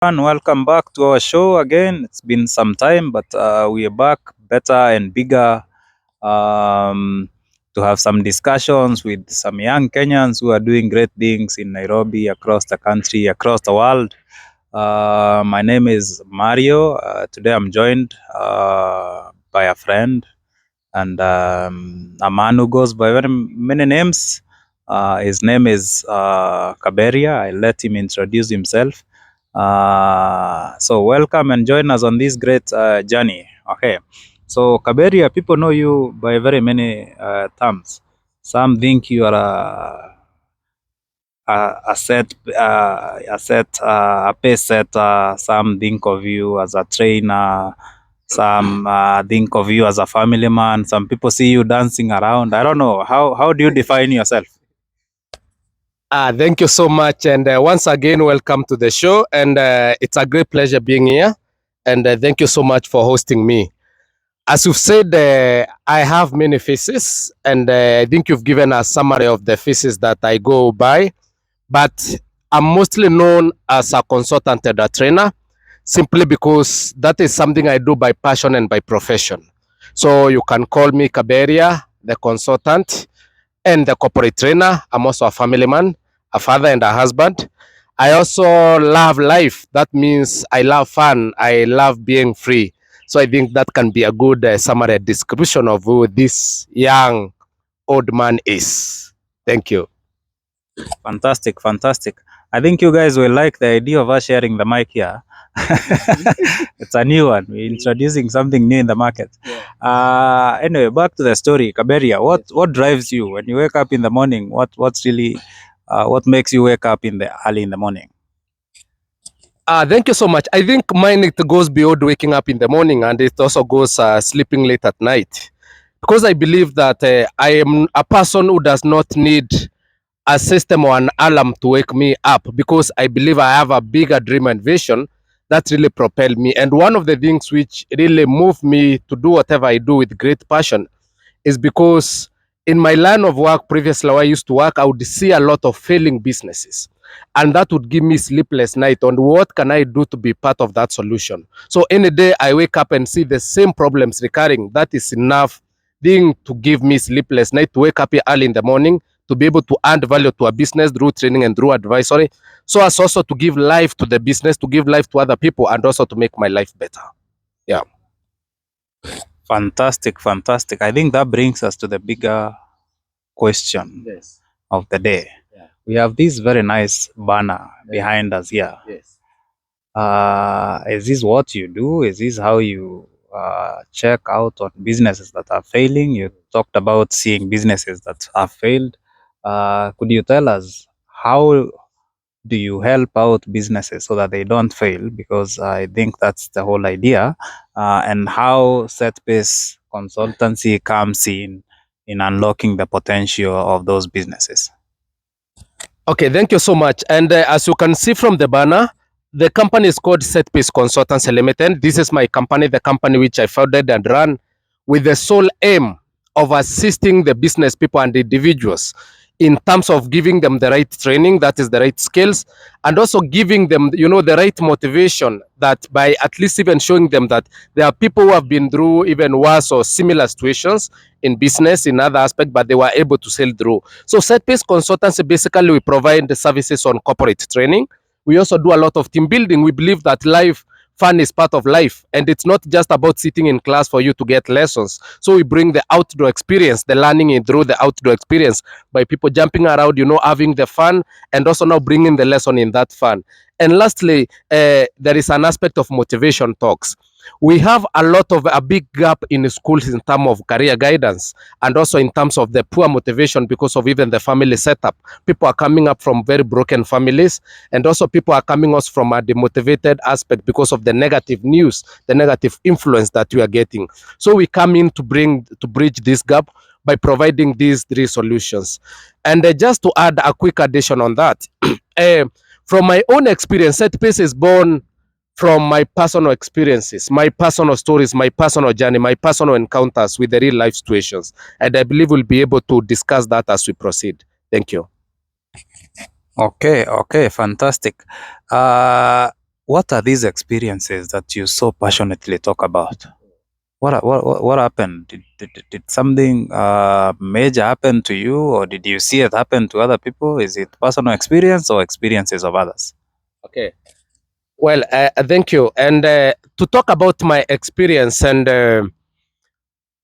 And welcome back to our show again. It's been some time, but we are back better and bigger to have some discussions with some young Kenyans who are doing great things in Nairobi, across the country, across the world. My name is Mario. Today I'm joined by a friend and a man who goes by very many names. His name is Kaberia. I'll let him introduce himself. So welcome and join us on this great journey. Okay. So Kaberia, people know you by very many terms. Some think you are a pace setter. Some think of you as a trainer. Some think of you as a family man. Some people see you dancing around. I don't know. How do you define yourself? Thank you so much. And once again, welcome to the show. And it's a great pleasure being here. And thank you so much for hosting me. As you've said, I have many faces. And I think you've given a summary of the faces that I go by. But I'm mostly known as a consultant and a trainer, simply because that is something I do by passion and by profession. So you can call me Kaberia, the consultant, and the corporate trainer. I'm also a family man, a father, and a husband. I also love life. That means I love fun. I love being free. So I think that can be a good summary description of who this young old man is. Thank you. Fantastic, fantastic. I think you guys will like the idea of us sharing the mic here. It's a new one. We're introducing something new in the market. Anyway, back to the story, Kaberia. What drives you when you wake up in the morning? What makes you wake up in the early in the morning? Thank you so much. I think mine it goes beyond waking up in the morning, and it also goes sleeping late at night, because I believe that I am a person who does not need a system or an alarm to wake me up, because I believe I have a bigger dream and vision that really propel me. And one of the things which really move me to do whatever I do with great passion is because in my line of work previously where I used to work, I would see a lot of failing businesses. And that would give me sleepless night on what can I do to be part of that solution. So any day I wake up and see the same problems recurring, that is enough thing to give me sleepless night to wake up early in the morning to be able to add value to a business through training and through advisory, so as also to give life to the business, to give life to other people, and also to make my life better. Yeah. Fantastic, fantastic. I think that brings us to the bigger question Yes. of the day. Yeah. We have this very nice banner behind us here. Yes. Is this what you do? Is this how you check out on businesses that are failing? You talked about seeing businesses that have failed. Could you tell us how do you help out businesses so that they don't fail? Because I think that's the whole idea. And how set-based consultancy comes in unlocking the potential of those businesses. Okay, thank you so much. And as you can see from the banner, the company is called Setpiece Consultants Limited. This is my company, the company which I founded and run with the sole aim of assisting the business people and individuals in terms of giving them the right training, that is the right skills, and also giving them, the right motivation, that by at least even showing them that there are people who have been through even worse or similar situations in business, in other aspects, but they were able to sail through. So set-based consultancy, basically we provide the services on corporate training. We also do a lot of team building. We believe that fun is part of life, and it's not just about sitting in class for you to get lessons. So we bring the outdoor experience, the learning in through the outdoor experience, by people jumping around, having the fun, and also now bringing the lesson in that fun. And lastly, there is an aspect of motivation talks. We have a big gap in schools in terms of career guidance, and also in terms of the poor motivation because of even the family setup. People are coming up from very broken families, and also people are coming us from a demotivated aspect because of the negative news, the negative influence that we are getting. So we come in to bridge this gap by providing these three solutions. And just to add a quick addition on that, from my own experience, SetPace is born from my personal experiences, my personal stories, my personal journey, my personal encounters with the real life situations. And I believe we'll be able to discuss that as we proceed. Thank you. Okay, fantastic. what are these experiences that you so passionately talk about? What happened? Did something major happen to you, or did you see it happen to other people? Is it personal experience or experiences of others? Okay. Well, thank you. And to talk about my experience, and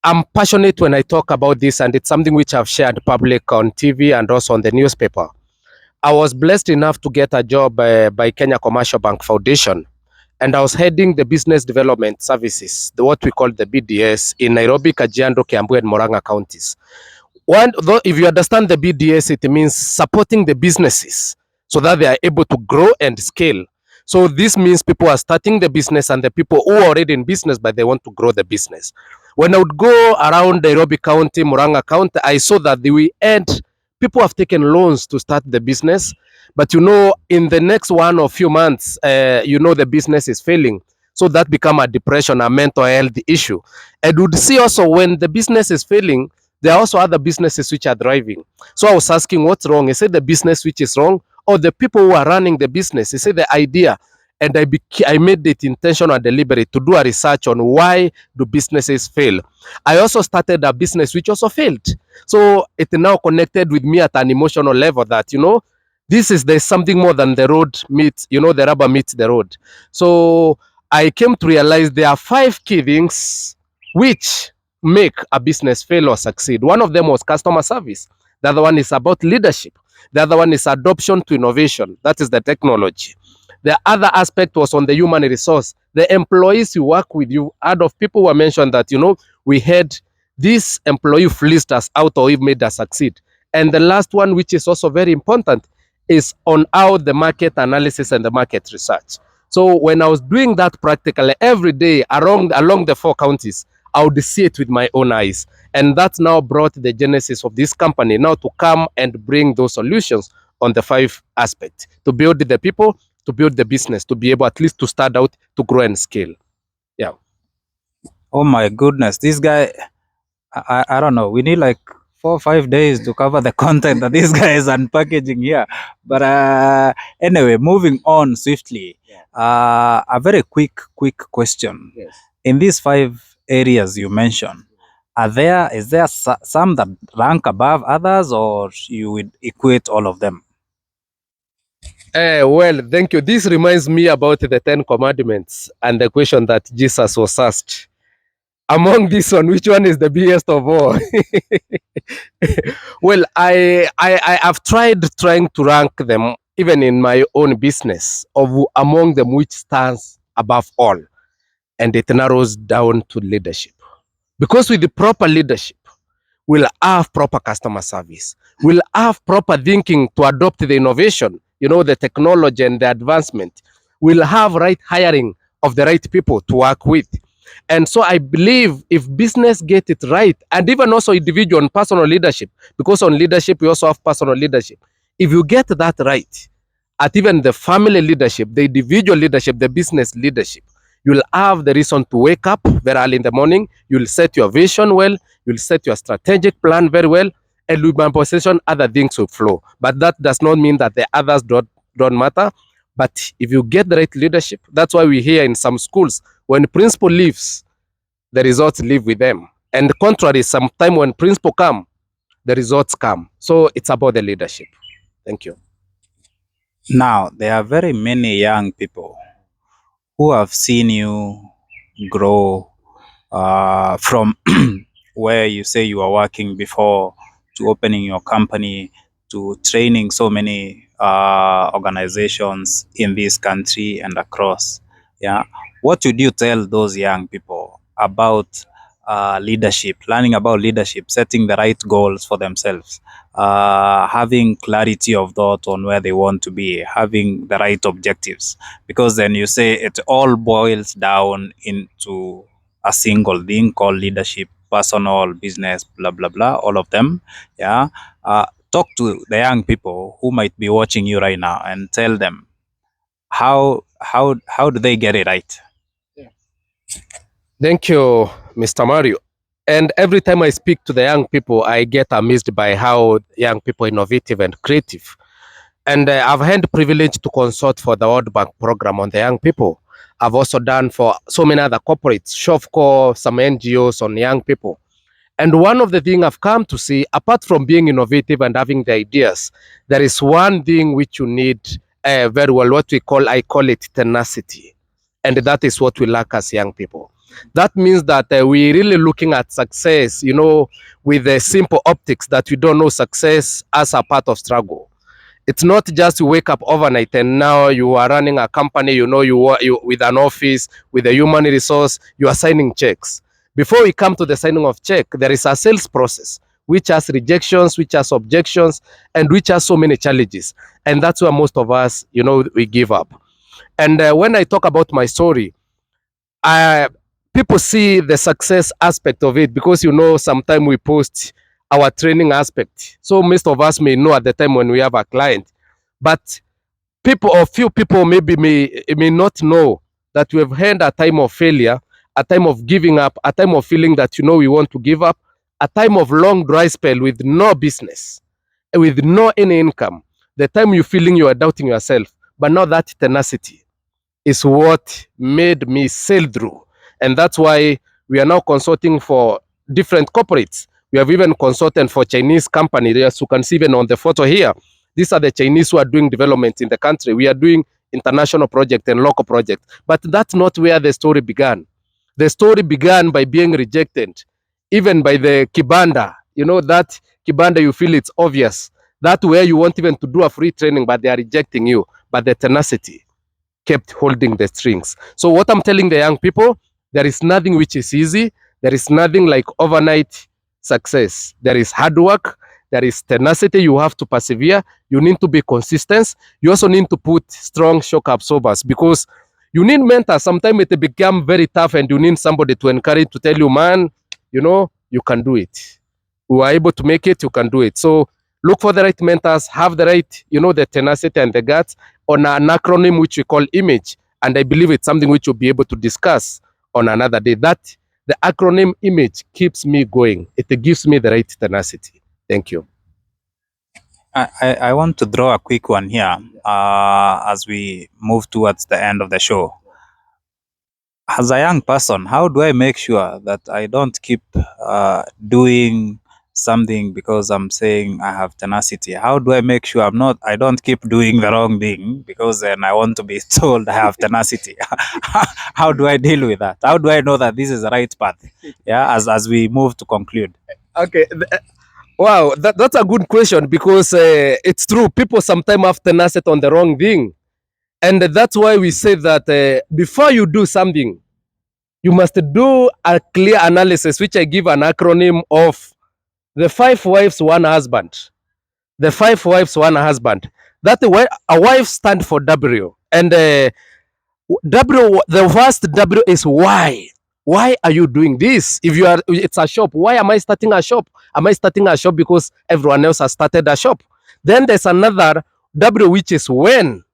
I'm passionate when I talk about this, and it's something which I've shared public on TV and also on the newspaper. I was blessed enough to get a job by Kenya Commercial Bank Foundation, and I was heading the business development services, what we call the BDS, in Nairobi, Kajiado, Kiambu, and Murang'a counties. One, though, if you understand the BDS, it means supporting the businesses so that they are able to grow and scale. So this means people are starting the business and the people who are already in business, but they want to grow the business. When I would go around Nairobi County, Murang'a County, I saw that we had people have taken loans to start the business, but in the next one or few months, the business is failing. So that become a depression, a mental health issue. And would see also when the business is failing, there are also other businesses which are thriving. So I was asking what's wrong. Is it the business which is wrong or the people who are running the business? Is it the idea? And I made it intentional and deliberate to do a research on why do businesses fail. I also started a business which also failed. So it now connected with me at an emotional level that, there's something more than the road meets, the rubber meets the road. So I came to realize there are 5 key things which make a business fail or succeed. One of them was customer service. The other one is about leadership. The other one is adoption to innovation. That is the technology. The other aspect was on the human resource. The employees you work with, you heard of people who mentioned that, we had this employee fleeced us out or even made us succeed. And the last one, which is also very important, is on how the market analysis and the market research. So when I was doing that practically every day along the 4 counties, I would see it with my own eyes. And that now brought the genesis of this company now to come and bring those solutions on the 5 aspects to build the people, to build the business, to be able at least to start out, to grow and scale. Yeah. Oh my goodness, this guy, I don't know. We need like 4 or 5 days to cover the content that this guy is unpackaging here. But anyway, moving on swiftly. A very quick question. Yes. In these 5 areas you mentioned, is there some that rank above others, or you would equate all of them? Well, thank you. This reminds me about the 10 commandments and the question that Jesus was asked. Among this one, which one is the biggest of all? Well, I have tried trying to rank them even in my own business of among them which stands above all, and it narrows down to leadership. Because with the proper leadership, we'll have proper customer service. We'll have proper thinking to adopt the innovation, the technology and the advancement. We'll have right hiring of the right people to work with. And so I believe if business get it right, and even also individual and personal leadership, because on leadership, we also have personal leadership. If you get that right, at even the family leadership, the individual leadership, the business leadership, you'll have the reason to wake up very early in the morning. You'll set your vision well. You'll set your strategic plan very well. And with my position, other things will flow. But that does not mean that the others don't matter. But if you get the right leadership, that's why we hear in some schools, when the principal leaves, the results live with them. And the contrary, sometime when principal come, the results come. So it's about the leadership. Thank you. Now, there are very many young people who have seen you grow from where you say you were working before to opening your company to training so many organizations in this country and across. Yeah. What would you tell those young people about leadership, learning about leadership, setting the right goals for themselves, having clarity of thought on where they want to be, having the right objectives? Because then you say it all boils down into a single thing called leadership, personal, business, blah, blah, blah, all of them. Yeah. Talk to the young people who might be watching you right now and tell them how do they get it right? Thank you, Mr. Mario. And every time I speak to the young people, I get amazed by how young people are innovative and creative. And I've had the privilege to consult for the World Bank program on the young people. I've also done for so many other corporates, Shofco, some NGOs on young people. And one of the things I've come to see, apart from being innovative and having the ideas, there is one thing which you need very well, what I call it tenacity. And that is what we lack as young people. That means that we're really looking at success, with the simple optics that we don't know success as a part of struggle. It's not just you wake up overnight and now you are running a company, you with an office, with a human resource, you are signing checks. Before we come to the signing of check, there is a sales process, which has rejections, which has objections, and which has so many challenges. And that's where most of us, we give up. And when I talk about my story, people see the success aspect of it because sometimes we post our training aspect. So most of us may know at the time when we have a client, but people or few people maybe may not know that we have had a time of failure, a time of giving up, a time of feeling that we want to give up, a time of long dry spell with no business, with no any income. The time you feeling you are doubting yourself, but now that tenacity is what made me sail through. And that's why we are now consulting for different corporates. We have even consulted for Chinese companies, as you can see even on the photo here. These are the Chinese who are doing development in the country. We are doing international project and local project. But that's not where the story began. The story began by being rejected, even by the Kibanda. That Kibanda, you feel it's obvious. That where you want even to do a free training, but they are rejecting you. But the tenacity kept holding the strings. So what I'm telling the young people, there is nothing which is easy. There is nothing like overnight success. There is hard work. There is tenacity. You have to persevere. You need to be consistent. You also need to put strong shock absorbers because you need mentors. Sometimes it become very tough and you need somebody to encourage, to tell you, man, you can do it. You are able to make it, you can do it. So look for the right mentors, have the right, the tenacity and the guts on an acronym which we call IMAGE. And I believe it's something which we'll be able to discuss on another day. That the acronym IMAGE keeps me going. It gives me the right tenacity. Thank you. I want to draw a quick one here as we move towards the end of the show. As a young person, how do I make sure that I don't keep doing something because I'm saying I have tenacity? How do I make sure I don't keep doing the wrong thing because then I want to be told I have tenacity? How do I deal with that? How do I know that this is the right path? Yeah, as we move to conclude. Okay. Wow, that's a good question because it's true. People sometimes have tenacity on the wrong thing. And that's why we say that before you do something, you must do a clear analysis, which I give an acronym of the 5 wives, 1 husband. The 5 wives, 1 husband. That a wife stands for W. And W, the first W is why. Why are you doing this? If it's a shop. Why am I starting a shop? Am I starting a shop because everyone else has started a shop? Then there's another W, which is when.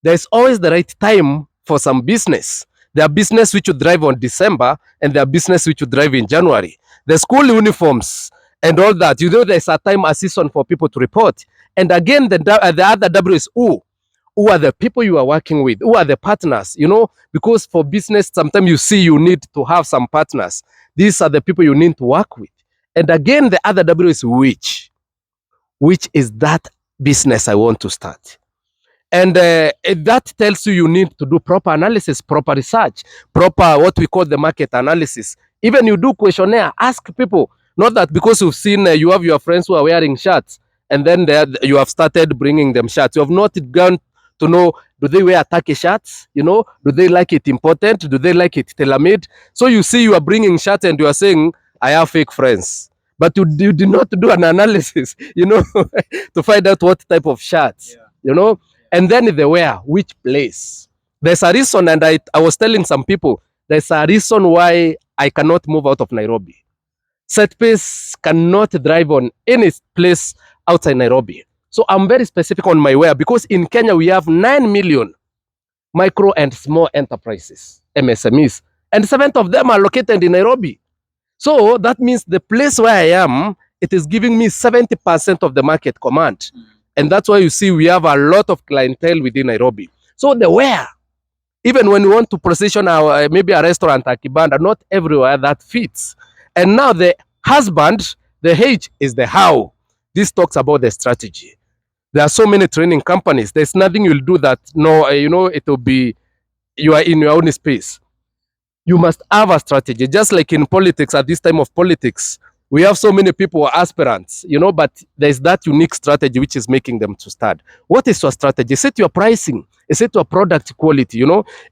There's always the right time for some business. There are business which you drive on December, and there are business which you drive in January. The school uniforms and all that. There's a time, a season for people to report. And again, the other W is who. Who are the people you are working with? Who are the partners? Because for business, sometimes you see you need to have some partners. These are the people you need to work with. And again, the other W is which. Which is that business I want to start? And that tells you need to do proper analysis, proper research, proper what we call the market analysis. Even you do questionnaire, ask people. Not that because you've seen, you have your friends who are wearing shirts, and then you have started bringing them shirts. You have not gone to know, do they wear Turkey shirts? Do they like it important? Do they like it tailor-made? So you see you are bringing shirts and you are saying, I have fake friends. But you did not do an analysis, to find out what type of shirts, and then the where, which place. There's a reason, and I was telling some people, there's a reason why I cannot move out of Nairobi. Setpace cannot drive on any place outside Nairobi. So I'm very specific on my where, because in Kenya we have 9 million micro and small enterprises, MSMEs, and 7 of them are located in Nairobi. So that means the place where I am, it is giving me 70% of the market command. And that's why you see we have a lot of clientele within Nairobi. So the where, even when we want to position our maybe a restaurant at Kibanda, not everywhere that fits. And now the husband, the H is the how. This talks about the strategy. There are so many training companies. There's nothing you'll do that no, it will be you are in your own space. You must have a strategy. Just like in politics, at this time of politics, we have so many people who are aspirants, but there's that unique strategy which is making them to start. What is your strategy? Is it your pricing? Is it your product quality?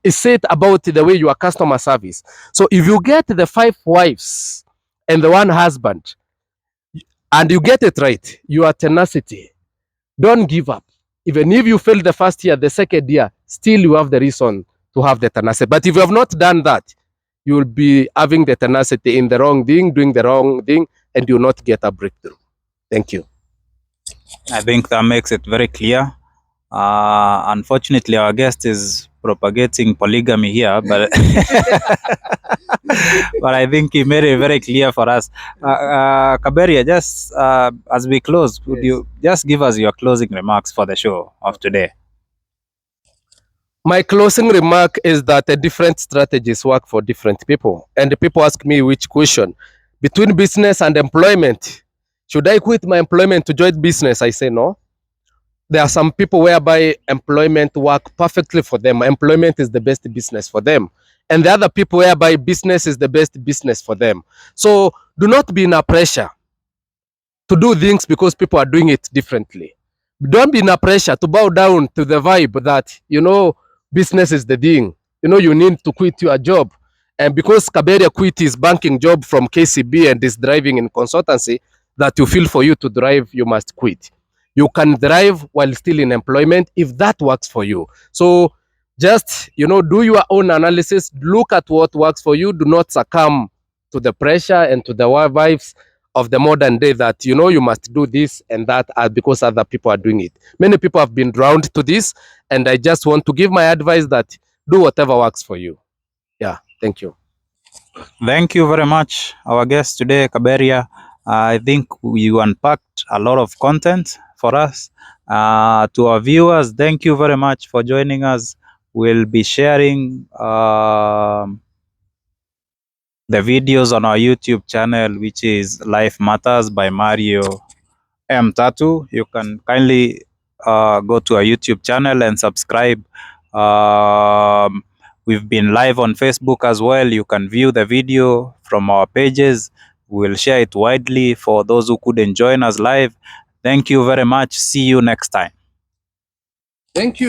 Is it about the way you are customer service? So if you get the 5 wives and the 1 husband, and you get it right, your tenacity, don't give up. Even if you fail the first year, the second year, still you have the reason to have the tenacity. But if you have not done that, you will be having the tenacity in the wrong thing, doing the wrong thing, and you will not get a breakthrough. Thank you. I think that makes it very clear. Unfortunately, our guest is propagating polygamy here, but but I think he made it very clear for us. Kaberia, just as we close, would you just give us your closing remarks for the show of today? My closing remark is that different strategies work for different people. And the people ask me which question. Between business and employment, should I quit my employment to join business? I say no. There are some people whereby employment work perfectly for them. Employment is the best business for them. And the other people whereby business is the best business for them. So do not be in a pressure to do things because people are doing it differently. Don't be in a pressure to bow down to the vibe that, business is the thing. You need to quit your job. And because Kaberia quit his banking job from KCB and is driving in consultancy, that you feel for you to drive, you must quit. You can drive while still in employment if that works for you. So just, do your own analysis. Look at what works for you. Do not succumb to the pressure and to the vibes of the modern day that, you must do this and that because other people are doing it. Many people have been drowned to this. And I just want to give my advice that do whatever works for you. Yeah, thank you. Thank you very much, our guest today, Kaberia. I think you unpacked a lot of content for us. To our viewers, thank you very much for joining us. We'll be sharing the videos on our YouTube channel, which is Life Matters by Mario M. Tatu. You can kindly go to our YouTube channel and subscribe. We've been live on Facebook as well. You can view the video from our pages. We'll share it widely for those who couldn't join us live. Thank you very much. See you next time. Thank you.